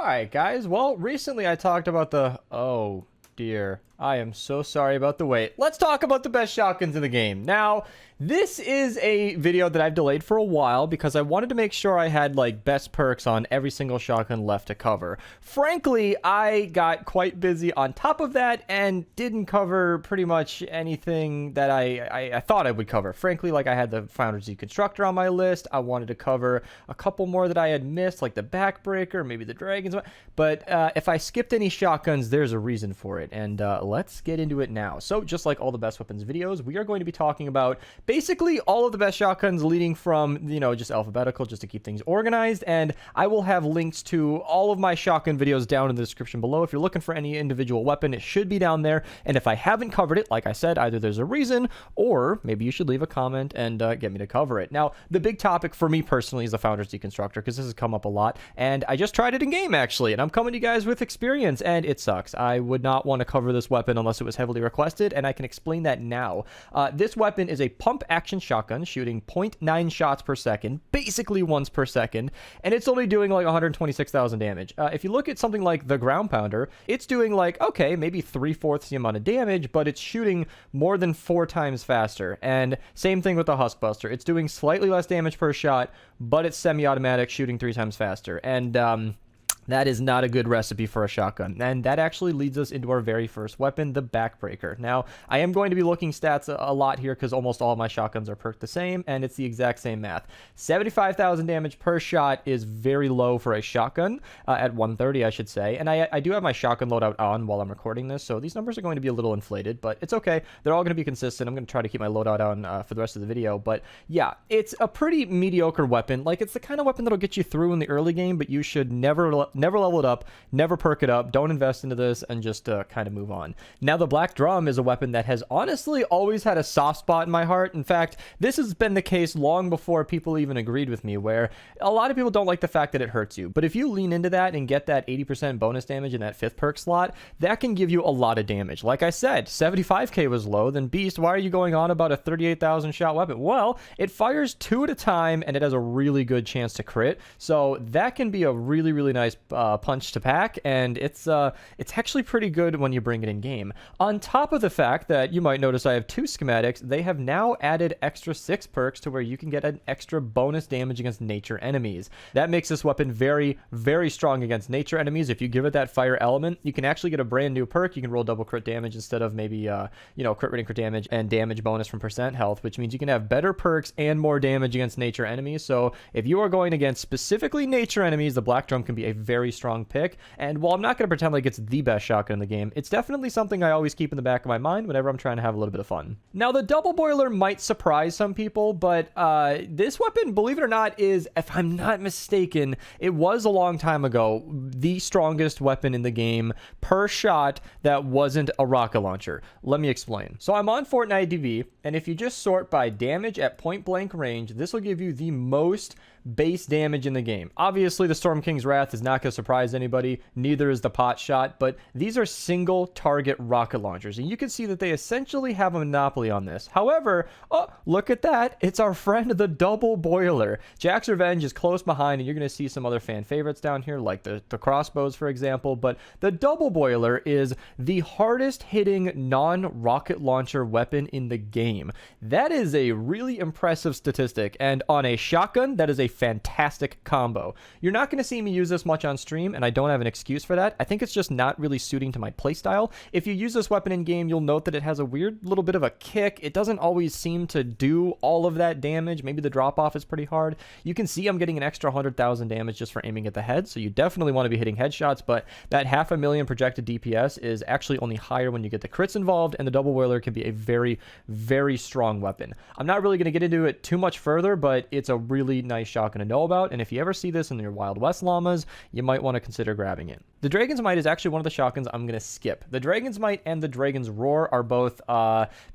Alright guys, well recently I talked about the... Oh dear, I am so sorry about the wait. Let's talk about the best shotguns in the game. Now, this is a video that I've delayed for a while because I wanted to make sure I had like best perks on every single shotgun left to cover. Frankly, I got quite busy on top of that and didn't cover pretty much anything that I thought I would cover. Frankly, like I had the Founders Deconstructor on my list. I wanted to cover a couple more that I had missed, like the Backbreaker, maybe the Dragons. But if I skipped any shotguns, there's a reason for it. And let's get into it now. So just like all the best weapons videos, we are going to be talking about basically all of the best shotguns leading from, you know, just alphabetical just to keep things organized. And I will have links to all of my shotgun videos down in the description below. If you're looking for any individual weapon, it should be down there. And if I haven't covered it, like I said, either there's a reason or maybe you should leave a comment and get me to cover it. Now, the big topic for me personally is the Founders Deconstructor because this has come up a lot. And I just tried it in game actually. And I'm coming to you guys with experience and it sucks. I would not want to cover this weapon unless it was heavily requested. And I can explain that now. This weapon is a pump action shotgun shooting 0.9 shots per second, basically once per second, and it's only doing like 126,000 damage. If you look at something like the Ground Pounder, it's doing like, okay, maybe 3/4 the amount of damage, but it's shooting more than 4 times faster. And same thing with the Huskbuster. It's doing slightly less damage per shot, but it's semi-automatic, shooting 3 times faster. And that is not a good recipe for a shotgun. And that actually leads us into our very first weapon, the Backbreaker. Now, I am going to be looking stats a lot here because almost all of my shotguns are perked the same, and it's the exact same math. 75,000 damage per shot is very low for a shotgun, at 130, I should say. And I do have my shotgun loadout on while I'm recording this, so these numbers are going to be a little inflated, but it's okay. They're all going to be consistent. I'm going to try to keep my loadout on for the rest of the video. But yeah, it's a pretty mediocre weapon. Like, it's the kind of weapon that'll get you through in the early game, but you should never level it up, never perk it up, don't invest into this, and just kind of move on. Now, the Black Drum is a weapon that has honestly always had a soft spot in my heart. In fact, this has been the case long before people even agreed with me, where a lot of people don't like the fact that it hurts you. But if you lean into that and get that 80% bonus damage in that 5th perk slot, that can give you a lot of damage. Like I said, 75k was low, then Beast, why are you going on about a 38,000 shot weapon? Well, it fires 2 at a time, and it has a really good chance to crit, so that can be a really, really nice punch to pack, and it's actually pretty good when you bring it in game. On top of the fact that you might notice I have 2 schematics, they have now added extra 6 perks to where you can get an extra bonus damage against nature enemies. That makes this weapon very, very strong against nature enemies. If you give it that fire element, you can actually get a brand new perk. You can roll double crit damage instead of maybe you know, crit rating crit damage and damage bonus from percent health, which means you can have better perks and more damage against nature enemies. So if you are going against specifically nature enemies, the Black Drum can be a very strong pick. And while I'm not going to pretend like it's the best shotgun in the game, it's definitely something I always keep in the back of my mind whenever I'm trying to have a little bit of fun. Now, the double boiler might surprise some people, but this weapon, believe it or not, is, if I'm not mistaken, it was a long time ago, the strongest weapon in the game per shot that wasn't a rocket launcher. Let me explain. So I'm on Fortnite DV, and if you just sort by damage at point blank range, this will give you the most base damage in the game. Obviously, the Storm King's Wrath is not going to surprise anybody, neither is the Pot Shot, but these are single target rocket launchers, and you can see that they essentially have a monopoly on this. However, oh, look at that, it's our friend the double boiler. Jack's Revenge is close behind, and you're going to see some other fan favorites down here, like the crossbows, for example, but the double boiler is the hardest hitting non-rocket launcher weapon in the game. That is a really impressive statistic, and on a shotgun, that is a fantastic combo. You're not going to see me use this much on stream, and I don't have an excuse for that. I think it's just not really suiting to my playstyle. If you use this weapon in game, you'll note that it has a weird little bit of a kick. It doesn't always seem to do all of that damage. Maybe the drop off is pretty hard. You can see I'm getting an extra 100,000 damage just for aiming at the head, so you definitely want to be hitting headshots, but that 500,000 projected DPS is actually only higher when you get the crits involved, and the double boiler can be a very, very strong weapon. I'm not really going to get into it too much further, but it's a really nice shotgun to know about, and if you ever see this in your Wild West llamas, you might want to consider grabbing it. The Dragon's Might is actually one of the shotguns I'm going to skip. The Dragon's Might and the Dragon's Roar are both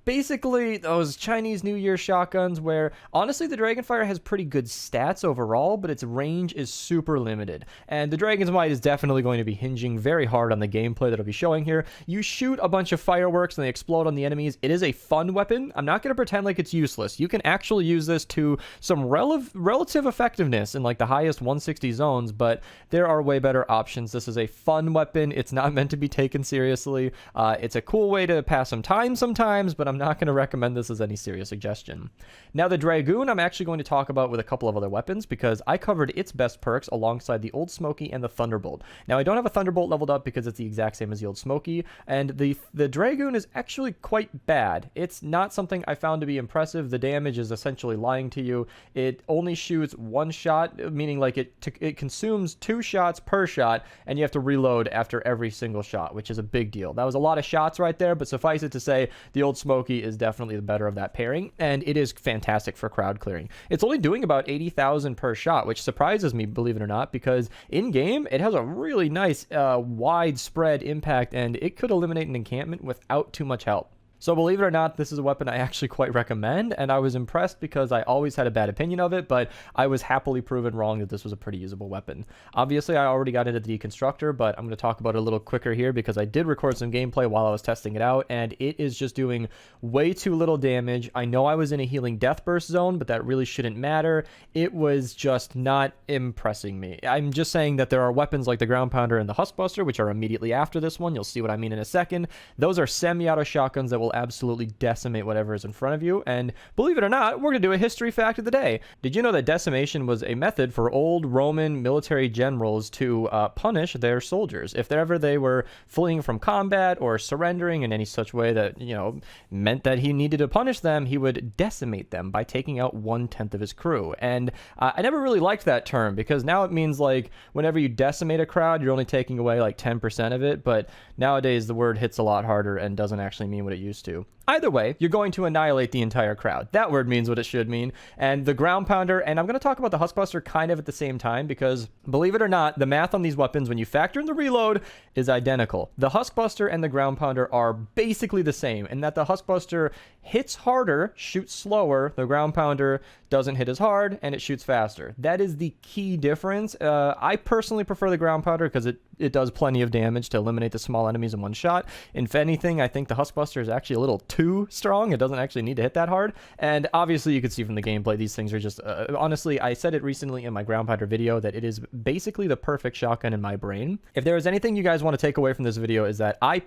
basically those Chinese New Year shotguns where, honestly, the Dragonfire has pretty good stats overall, but its range is super limited. And the Dragon's Might is definitely going to be hinging very hard on the gameplay that I'll be showing here. You shoot a bunch of fireworks and they explode on the enemies. It is a fun weapon. I'm not going to pretend like it's useless. You can actually use this to some relative effectiveness in like the highest 160 zones, but there are way better options. This is a fun weapon. It's not meant to be taken seriously. It's a cool way to pass some time sometimes, but I'm not going to recommend this as any serious suggestion. Now, the Dragoon I'm actually going to talk about with a couple of other weapons because I covered its best perks alongside the old Smokey and the Thunderbolt. Now, I don't have a Thunderbolt leveled up because it's the exact same as the old Smokey, and the Dragoon is actually quite bad. It's not something I found to be impressive. The damage is essentially lying to you. It only shoots one shot, meaning like it consumes 2 shots per shot, and you have to reload after every single shot, which is a big deal. That was a lot of shots right there, but suffice it to say, the old Smokey is definitely the better of that pairing, and it is fantastic for crowd clearing. It's only doing about 80,000 per shot, which surprises me, believe it or not, because in-game, it has a really nice widespread impact, and it could eliminate an encampment without too much help. So believe it or not, this is a weapon I actually quite recommend, and I was impressed because I always had a bad opinion of it, but I was happily proven wrong that this was a pretty usable weapon. Obviously, I already got into the Deconstructor, but I'm going to talk about it a little quicker here because I did record some gameplay while I was testing it out, and it is just doing way too little damage. I know I was in a healing death burst zone, but that really shouldn't matter. It was just not impressing me. I'm just saying that there are weapons like the Ground Pounder and the Huskbuster, which are immediately after this one. You'll see what I mean in a second. Those are semi-auto shotguns that will absolutely decimate whatever is in front of you, and believe it or not, we're going to do a history fact of the day. Did you know that decimation was a method for old Roman military generals to punish their soldiers? If ever they were fleeing from combat or surrendering in any such way that, you know, meant that he needed to punish them, he would decimate them by taking out 1/10 of his crew. And I never really liked that term because now it means like whenever you decimate a crowd, you're only taking away like 10% of it, but nowadays the word hits a lot harder and doesn't actually mean what it used to. Either way, you're going to annihilate the entire crowd. That word means what it should mean. And the Ground Pounder, and I'm going to talk about the Huskbuster kind of at the same time because, believe it or not, the math on these weapons, when you factor in the reload, is identical. The Huskbuster and the Ground Pounder are basically the same, in that the Huskbuster hits harder, shoots slower, the Ground Pounder doesn't hit as hard, and it shoots faster. That is the key difference. I personally prefer the Ground Pounder because it does plenty of damage to eliminate the small enemies in one shot. If anything, I think the Huskbuster is actually a little too strong. It doesn't actually need to hit that hard. And obviously, you can see from the gameplay, these things are just... honestly, I said it recently in my Ground Pounder video that it is basically the perfect shotgun in my brain. If there is anything you guys want to take away from this video is that I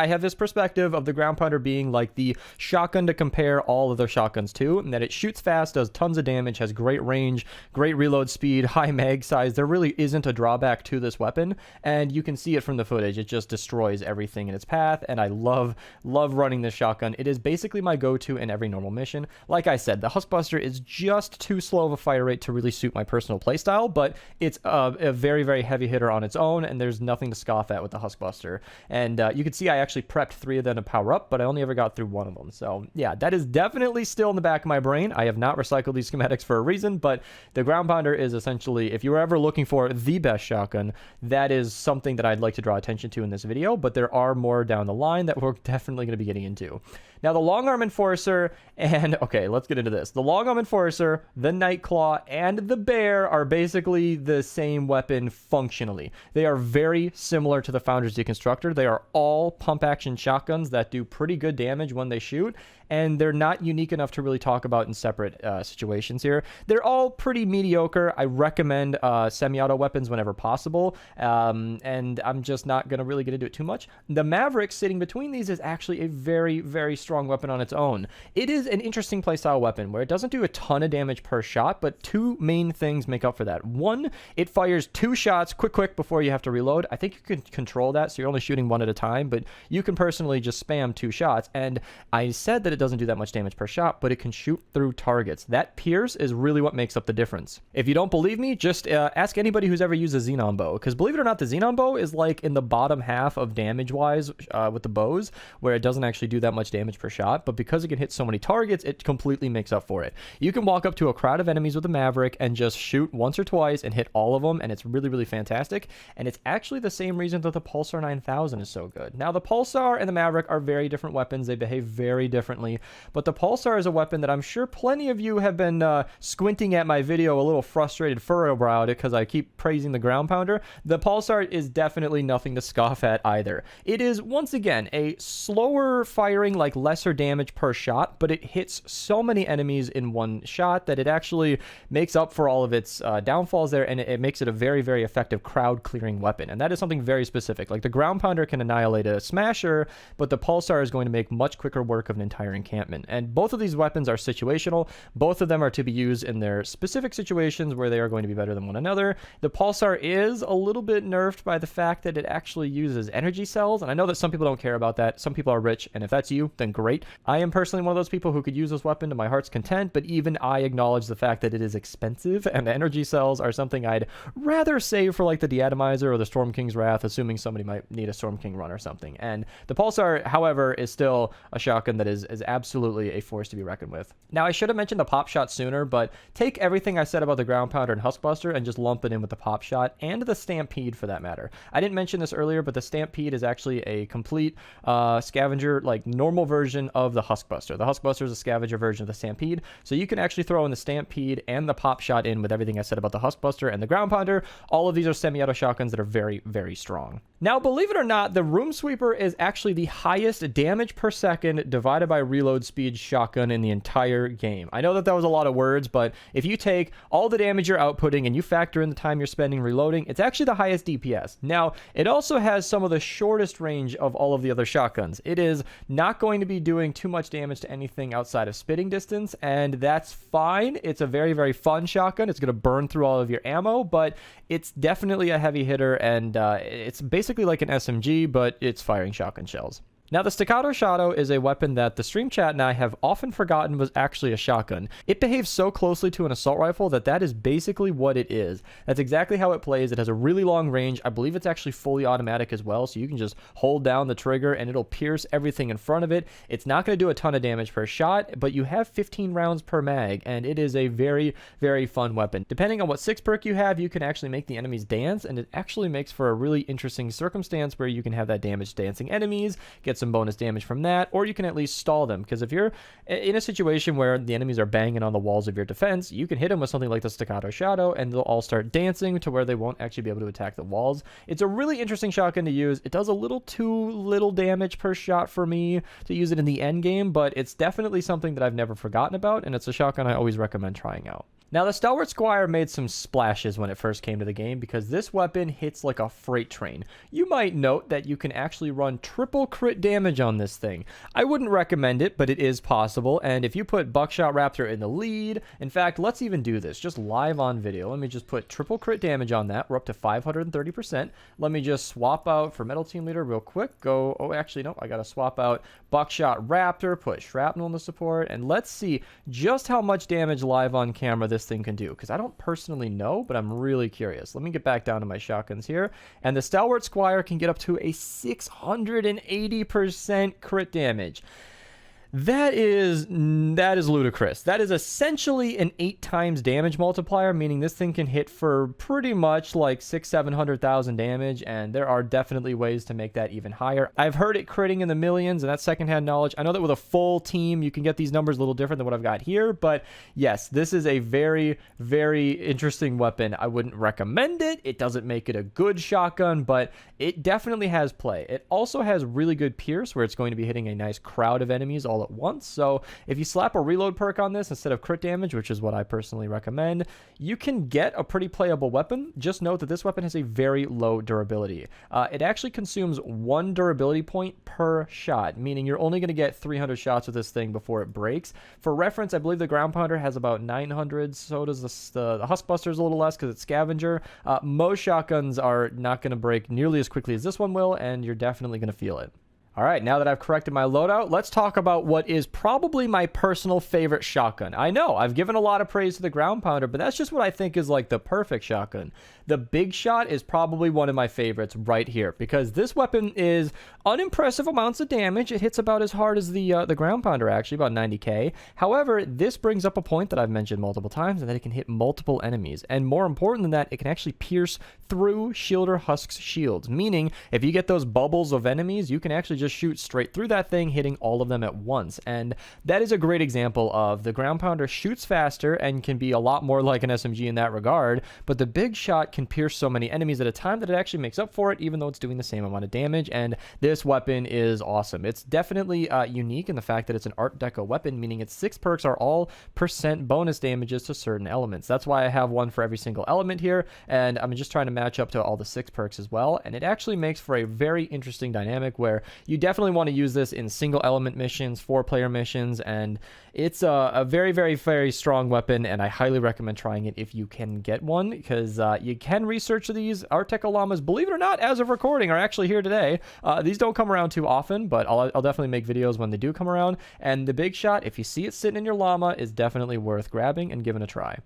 have this perspective of the Ground Pounder being like the shotgun to compare all other shotguns to, and that it shoots fast, does tons of damage, has great range, great reload speed, high mag size. There really isn't a drawback to this weapon, and you can see it from the footage. It just destroys everything in its path, and I love running this shotgun. It is basically my go-to in every normal mission. Like I said, the Huskbuster is just too slow of a fire rate to really suit my personal playstyle, but it's a very, very heavy hitter on its own, and there's nothing to scoff at with the Huskbuster. And you can see I actually prepped 3 of them to power up, but I only ever got through 1 of them. So yeah, that is definitely still in the back of my brain. I have not recycled these schematics for a reason, but the Ground Pounder is essentially, if you were ever looking for the best shotgun, that is something that I'd like to draw attention to in this video, but there are more down the line that we're definitely going to be getting into. Now, the Longarm Enforcer, and okay, let's get into this. The Longarm Enforcer, the Nightclaw, and the Bear are basically the same weapon functionally. They are very similar to the Founder's Deconstructor. They are all pump-action shotguns that do pretty good damage when they shoot, and they're not unique enough to really talk about in separate situations here. They're all pretty mediocre. I recommend semi-auto weapons whenever possible, and I'm just not going to really get into it too much. The Maverick sitting between these is actually a very, very strong weapon on its own. It is an interesting playstyle weapon where it doesn't do a ton of damage per shot, but 2 main things make up for that. 1, it fires 2 shots quick before you have to reload. I think you can control that, so you're only shooting 1 at a time, but you can personally just spam 2 shots, and I said that it doesn't do that much damage per shot, but it can shoot through targets. That pierce is really what makes up the difference. If you don't believe me, just ask anybody who's ever used a Xenon bow, because believe it or not, the Xenon bow is like in the bottom half of damage-wise with the bows, where it doesn't actually do that much damage per shot, but because it can hit so many targets, it completely makes up for it. You can walk up to a crowd of enemies with a Maverick and just shoot once or twice and hit all of them, and it's really, really fantastic, and it's actually the same reason that the Pulsar 9000 is so good. Now, the Pulsar and the Maverick are very different weapons. They behave very differently, but the Pulsar is a weapon that I'm sure plenty of you have been squinting at my video a little frustrated furrow-browed because I keep praising the Ground Pounder. The Pulsar is definitely nothing to scoff at either. It is, once again, a slower firing, like lesser damage per shot, but it hits so many enemies in one shot that it actually makes up for all of its downfalls there, and it makes it a very, very effective crowd clearing weapon. And that is something very specific. Like the ground pounder can annihilate a smasher, but the Pulsar is going to make much quicker work of an entire encampment. And both of these weapons are situational. Both of them are to be used in their specific situations where they are going to be better than one another. The Pulsar is a little bit nerfed by the fact that it actually uses energy cells, and I know that some people don't care about that. Some people are rich, and if that's you, then great. I am personally one of those people who could use this weapon to my heart's content, but even I acknowledge the fact that it is expensive, and the energy cells are something I'd rather save for like the Deatomizer or the Storm King's Wrath, assuming somebody might need a Storm King run or something. And the Pulsar, however, is still a shotgun that is absolutely a force to be reckoned with. Now, I should have mentioned the Popshot sooner, but take everything I said about the Ground Pounder and Huskbuster and just lump it in with the Popshot and the Stampede for that matter. I didn't mention this earlier, but the Stampede is actually a complete scavenger, like normal version of the Huskbuster. The Huskbuster is a scavenger version of the Stampede, so you can actually throw in the Stampede and the Popshot in with everything I said about the Huskbuster and the Ground Pounder. All of these are semi-auto shotguns that are very, very strong. Now, believe it or not, the Room Sweeper is actually the highest damage per second divided by reload speed shotgun in the entire game. I know that was a lot of words, but if you take all the damage you're outputting and you factor in the time you're spending reloading, it's actually the highest DPS. Now, it also has some of the shortest range of all of the other shotguns. It is not going to be doing too much damage to anything outside of spitting distance, and that's fine. It's a very, very fun shotgun. It's going to burn through all of your ammo, but it's definitely a heavy hitter, and it's basically like an SMG, but it's firing shotgun shells. Now, the Staccato Shotto is a weapon that the stream chat and I have often forgotten was actually a shotgun. It behaves so closely to an assault rifle that is basically what it is. That's exactly how it plays. It has a really long range. I believe it's actually fully automatic as well, so you can just hold down the trigger and it'll pierce everything in front of it. It's not going to do a ton of damage per shot, but you have 15 rounds per mag, and it is a very, very fun weapon. Depending on what 6 perk you have, you can actually make the enemies dance, and it actually makes for a really interesting circumstance where you can have that damage dancing enemies, get some bonus damage from that, or you can at least stall them, because if you're in a situation where the enemies are banging on the walls of your defense, you can hit them with something like the Staccato Shotto and they'll all start dancing to where they won't actually be able to attack the walls. It's a really interesting shotgun to use. It does a little too little damage per shot for me to use it in the end game, but it's definitely something that I've never forgotten about, and it's a shotgun I always recommend trying out. Now, the Stalwart Squire made some splashes when it first came to the game because this weapon hits like a freight train. You might note that you can actually run triple crit damage on this thing. I wouldn't recommend it, but it is possible, and if you put Buckshot Raptor in the lead, in fact, let's even do this, just live on video. Let me just put triple crit damage on that. We're up to 530%. Let me just swap out for Metal Team Leader real quick. Go, oh, actually, no, I gotta swap out Buckshot Raptor, put Shrapnel in the support, and let's see just how much damage live on camera this thing can do, because I don't personally know, but I'm really curious. Let me get back down to my shotguns here, and the Stalwart Squire can get up to a 680% crit damage. That is ludicrous. That is essentially an 8 times damage multiplier, meaning this thing can hit for pretty much like 600,000-700,000 damage, and there are definitely ways to make that even higher. I've heard it critting in the millions, and that's secondhand knowledge. I know that with a full team, you can get these numbers a little different than what I've got here, but yes, this is a very, very interesting weapon. I wouldn't recommend it. It doesn't make it a good shotgun, but it definitely has play. It also has really good pierce, where it's going to be hitting a nice crowd of enemies all at once. So if you slap a reload perk on this instead of crit damage, which is what I personally recommend, you can get a pretty playable weapon. Just note that this weapon has a very low durability. It actually consumes 1 durability point per shot, meaning you're only going to get 300 shots with this thing before it breaks. For reference, I believe the Ground Pounder has about 900, so does the Huskbuster is a little less because it's scavenger. Most shotguns are not going to break nearly as quickly as this one will, and you're definitely going to feel it. All right, now that I've corrected my loadout, let's talk about what is probably my personal favorite shotgun. I know, I've given a lot of praise to the Ground Pounder, but that's just what I think is like the perfect shotgun. The Big Shot is probably one of my favorites right here, because this weapon is unimpressive amounts of damage. It hits about as hard as the Ground Pounder, actually, about 90k. However, this brings up a point that I've mentioned multiple times, and that it can hit multiple enemies. And more important than that, it can actually pierce through Shielder Husk's shields, meaning if you get those bubbles of enemies, you can actually just just shoot straight through that thing, hitting all of them at once. And that is a great example of the ground pounder shoots faster and can be a lot more like an SMG in that regard, but the big shot can pierce so many enemies at a time that it actually makes up for it, even though it's doing the same amount of damage. And this weapon is awesome. It's definitely unique in the fact that it's an Art Deco weapon, meaning its 6 perks are all percent bonus damages to certain elements. That's why I have one for every single element here, and I'm just trying to match up to all the 6 perks as well. And it actually makes for a very interesting dynamic where you definitely want to use this in single element missions, 4-player missions, and it's a very, very, very strong weapon, and I highly recommend trying it if you can get one, because you can research these. Art Deco llamas, believe it or not, as of recording, are actually here today. These don't come around too often, but I'll definitely make videos when they do come around. And the big shot, if you see it sitting in your llama, is definitely worth grabbing and giving a try.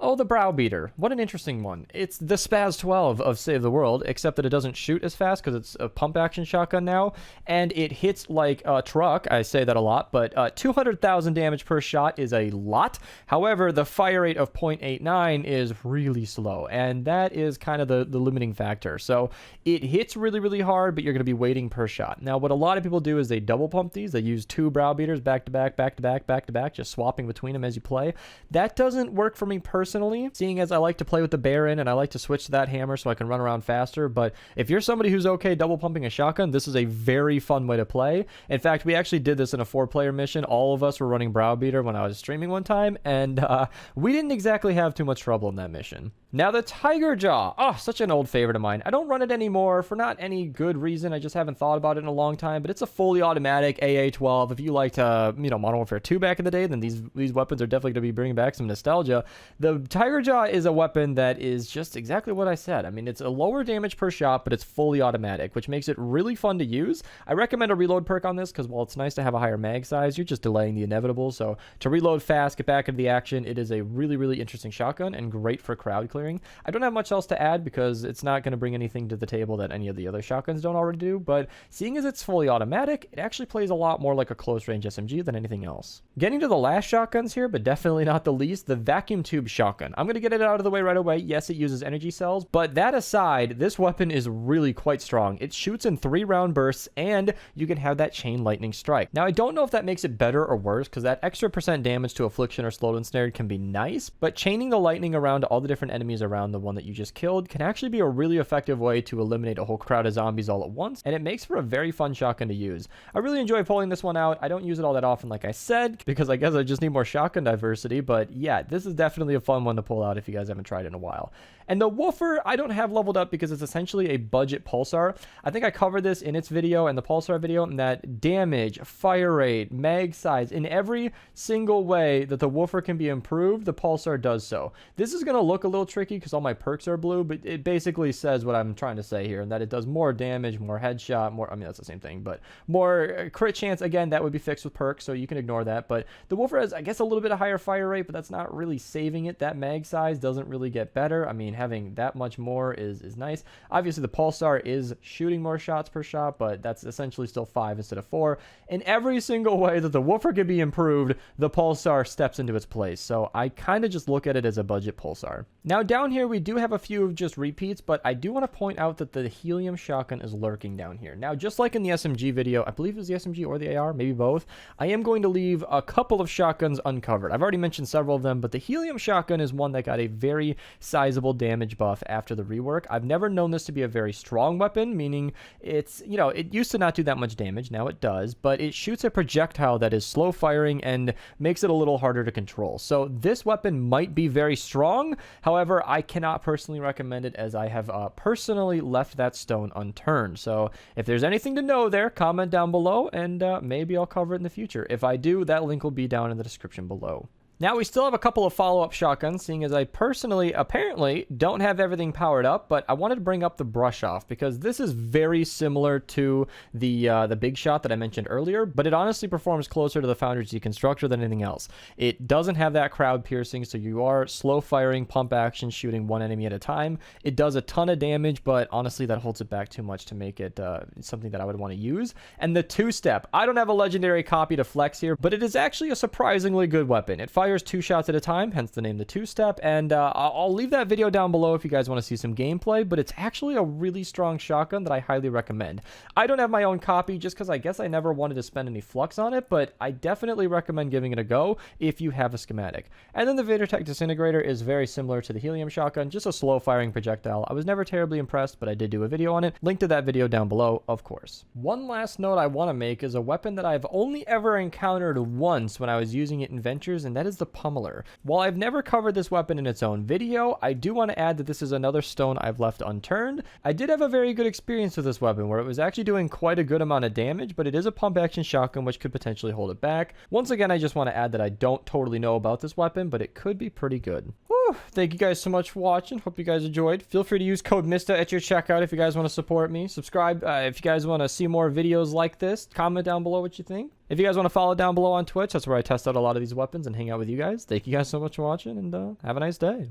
Oh, the Browbeater. What an interesting one. It's the Spaz 12 of Save the World, except that it doesn't shoot as fast because it's a pump action shotgun now, and it hits like a truck. I say that a lot, but 200,000 damage per shot is a lot. However, the fire rate of 0.89 is really slow, and that is kind of the limiting factor. So it hits really, really hard, but you're going to be waiting per shot. Now, what a lot of people do is they double pump these. They use 2 Browbeaters back to back, back to back, back to back, just swapping between them as you play. That doesn't work for me personally, seeing as I like to play with the Baron and I like to switch to that hammer so I can run around faster. But if you're somebody who's okay double pumping a shotgun, this is a very fun way to play. In fact, we actually did this in a 4-player mission. All of us were running Browbeater when I was streaming one time, and we didn't exactly have too much trouble in that mission. Now, the Tigerjaw. Oh, such an old favorite of mine. I don't run it anymore for not any good reason. I just haven't thought about it in a long time, but it's a fully automatic AA-12. If you liked, Modern Warfare 2 back in the day, then these weapons are definitely going to be bringing back some nostalgia. The Tigerjaw is a weapon that is just exactly what I said. I mean, it's a lower damage per shot, but it's fully automatic, which makes it really fun to use. I recommend a reload perk on this because while it's nice to have a higher mag size, you're just delaying the inevitable. So to reload fast, get back into the action, it is a really, really interesting shotgun and great for crowd clearing. I don't have much else to add because it's not going to bring anything to the table that any of the other shotguns don't already do, but seeing as it's fully automatic, it actually plays a lot more like a close-range SMG than anything else. Getting to the last shotguns here, but definitely not the least, the vacuum tube shotgun. I'm going to get it out of the way right away. Yes, it uses energy cells, but that aside, this weapon is really quite strong. It shoots in 3-round bursts, and you can have that chain lightning strike. Now, I don't know if that makes it better or worse, because that extra % damage to affliction or slowed and snared can be nice, but chaining the lightning around all the different enemies around the one that you just killed can actually be a really effective way to eliminate a whole crowd of zombies all at once, and it makes for a very fun shotgun to use. I really enjoy pulling this one out. I don't use it all that often, like I said, because I guess I just need more shotgun diversity, but yeah, this is definitely a fun one to pull out if you guys haven't tried it in a while. And the Woofer, I don't have leveled up because it's essentially a budget Pulsar. I think I covered this in its video and the Pulsar video, and that damage, fire rate, mag size, in every single way that the Woofer can be improved, the Pulsar does so. This is going to look a little tricky because all my perks are blue, but it basically says what I'm trying to say here, and that it does more damage, more headshot, more, I mean, that's the same thing, but more crit chance. Again, that would be fixed with perks, so you can ignore that. But the Woofer has, I guess, a little bit of higher fire rate, but that's not really saving it. That mag size doesn't really get better. I mean, having that much more is nice. Obviously, the Pulsar is shooting more shots per shot, but that's essentially still 5 instead of 4. In every single way that the Woofer could be improved, the Pulsar steps into its place. So I kind of just look at it as a budget Pulsar. Now, down here, we do have a few just repeats, but I do want to point out that the Helium Shotgun is lurking down here. Now, just like in the SMG video, I believe it was the SMG or the AR, maybe both, I am going to leave a couple of shotguns uncovered. I've already mentioned several of them, but the Helium Shotgun is one that got a very sizable damage buff after the rework. I've never known this to be a very strong weapon, meaning it's, you know, it used to not do that much damage, now it does, but it shoots a projectile that is slow firing and makes it a little harder to control. So this weapon might be very strong, however, I cannot personally recommend it as I have personally left that stone unturned. So if there's anything to know there, comment down below, and maybe I'll cover it in the future. If I do, that link will be down in the description below. Now, we still have a couple of follow-up shotguns, seeing as I personally, apparently, don't have everything powered up, but I wanted to bring up the brush off, because this is very similar to the big shot that I mentioned earlier, but it honestly performs closer to the Foundry's Deconstructor than anything else. It doesn't have that crowd piercing, so you are slow-firing, pump action, shooting one enemy at a time. It does a ton of damage, but honestly, that holds it back too much to make it something that I would want to use. And the two-step, I don't have a legendary copy to flex here, but it is actually a surprisingly good weapon. It fires fires 2 shots at a time, hence the name the two-step, and I'll leave that video down below if you guys want to see some gameplay, but it's actually a really strong shotgun that I highly recommend. I don't have my own copy just because I guess I never wanted to spend any flux on it, but I definitely recommend giving it a go if you have a schematic. And then the Vindertech Disintegrator is very similar to the Helium Shotgun, just a slow-firing projectile. I was never terribly impressed, but I did do a video on it. Link to that video down below, of course. One last note I want to make is a weapon that I've only ever encountered once when I was using it in Ventures, and that is the Pummeler. While I've never covered this weapon in its own video, I do want to add that this is another stone I've left unturned. I did have a very good experience with this weapon where it was actually doing quite a good amount of damage, but it is a pump action shotgun which could potentially hold it back. Once again, I just want to add that I don't totally know about this weapon, but it could be pretty good. Whew, thank you guys so much for watching. Hope you guys enjoyed. Feel free to use code Mista at your checkout if you guys want to support me. Subscribe if you guys want to see more videos like this. Comment down below what you think. If you guys want to follow down below on Twitch, that's where I test out a lot of these weapons and hang out with you guys. Thank you guys so much for watching, and have a nice day.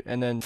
And then